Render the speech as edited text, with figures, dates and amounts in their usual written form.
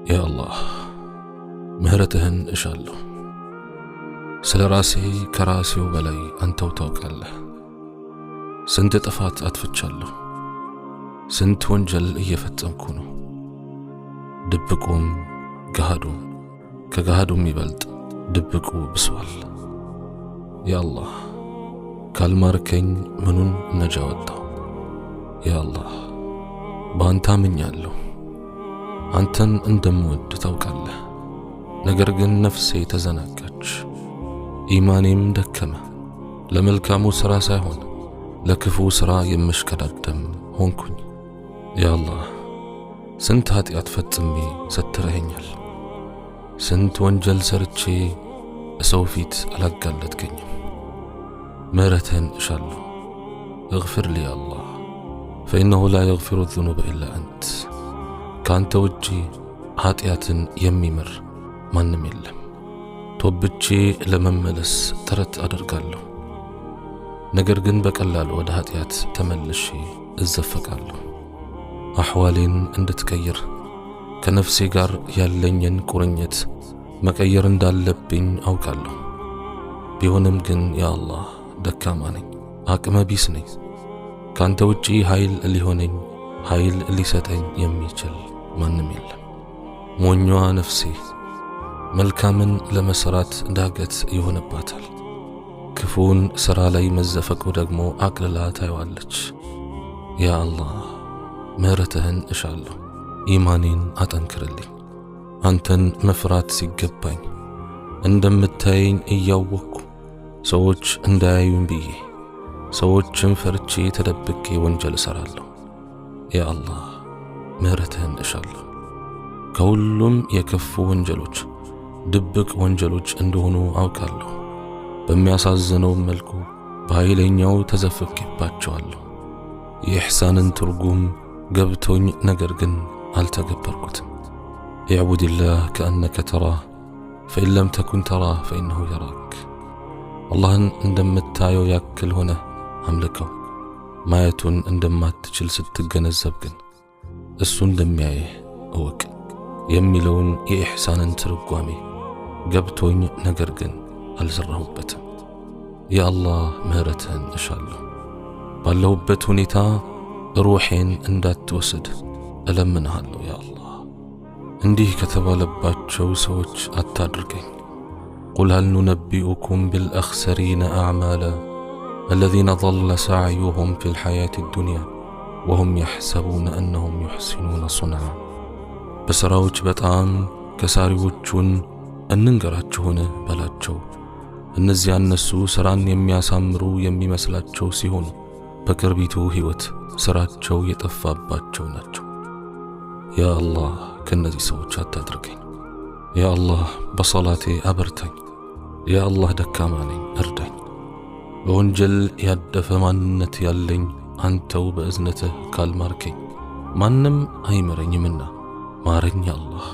يا الله ምህረትህን እሻለሁ ስለ ራሴ ከራሴው በላይ አንተው ታውቃለህ ስንት ጥፋት አጥፍቻለሁ ስንት ወንጀል እየፈጸምኩ ነው ድብቁም ገሃዱም ከገሃዱም ይበልጥ ድብቁ ብሷል ያ አላህ ካልማርከኝ ምኑን ነጃ ወጣው ያ አላህ በአንተ አምኛለሁ አንተን እንደምወድ ታውቃለህ ነገር ግን ነፍሴ ተዘናጋች ኢማኔም ደከመ ለመልካሙ ሥራ ሳይሆን ለክፉ ሥራ የምሽከዳደም ሆንኩኝ ያ አላህ ስንት ኃጢአት ፈጽሜ ሰትረኸኛል ስንት ወንጀል ሰርቼ ሰው ፊት አላጋለጥከኝም ምህረትህን እሻለሁ اغفر لي يا الله فإنه لا يغفر الذنوب إلا أنت كانت وجي ኃጢአትን የሚምር ማንም የለም ቶብቼ ለመመለስ ጥረት አደርጋለሁ ነገር ግን በቀላሉ ወደ ኃጢአት ተመልሼ እዘፈቃለሁ አህዋሌን እንድትቀይር ከነፍሴ ጋር ያለኝን ቁርኝት መቀየር እንዳለብኝ አውቃለሁ ቢሆንም ግን ያ አላህ ደካማ ነኝ አቅመ ቢስ ነኝ ካንተ ውጪ ኃይል ሊሆነኝ ኃይል ሊሰጠኝ የሚችል ማንም የለም ሞኟ ነፍሴ መልካምን ለመስራት ዳገት ይሆንባታል ክፉን ሥራ ላይ መዘፈቁ ደግሞ አቅልላ ታየዋለች ያ አላህ ምህረትህን እሻለሁ ኢማኔን አጠንክርልኝ አንተን መፍራት ሲገባኝ እንደምታየኝ እያወቅኩ ሰዎች እንዳያዩኝ ብዬ ሰዎችን ፈርቼ ተደብቄ ወንጀል እሰራለሁ ያ አላህ ምህረትህን እሻለሁ ከሁሉም የከፉ ወንጀሎች ድብቅ ወንጀሎች እንደሆኑ አውቃለሁ በሚያሳዝነው መልኩ በኃይለኛው ተዘፍቄባቸዋለሁ የኢሕሳንን ትርጉም ገብቶኝ ነገር ግን አልተገበርኩትም اعبد الله كأنك تراه فإن لم تكن تراه فإنه يراك اللهن እንደምታየው ያክል ሆነ አምልከው ማየቱን እንደማትችል ስትገነዘብ ግን እሱ እንደሚያየህ እወቅ የሚለውን የኢሕሳንን ትርጓሜ ገብቶኝ ነገር ግን አልሰራሁበትም ያ አላህ ምህረትህን እሻለሁ ባለሁበት ሁኔታ ሩሄን እንዳትወስድ እለምንሃለሁ ያ አላህ እንዲህ ከተባለባቸው ሰዎች አታድርገኝ قل هل ننبئكم بالأخسرين أعمالا الذين ضل سعيهم في الحياة الدنيا وهم يحسبون أنهم يحسنون صنعا بسراوج بطعام كساريوچون እንንገራቸውን በላቸው እነዚያ እነሱ ሥራን የሚያሳምሩ የሚመስላቸው ሲሆኑ በቅርቢቱ ሕይወት ሥራቸው የጠፋባቸው ናቸው ያ አላህ ከነዚህ ሰዎች አታድርገኝ ያ አላህ በሰላቴ አበርታኝ ያ አላህ ደካማ ነኝ እርዳኝ በወንጀል ያደፈ ማንነት ያለኝ አንተው በእዝነትህ ካልማርከኝ ማንም አይመረኝምና ማረኝ አላህ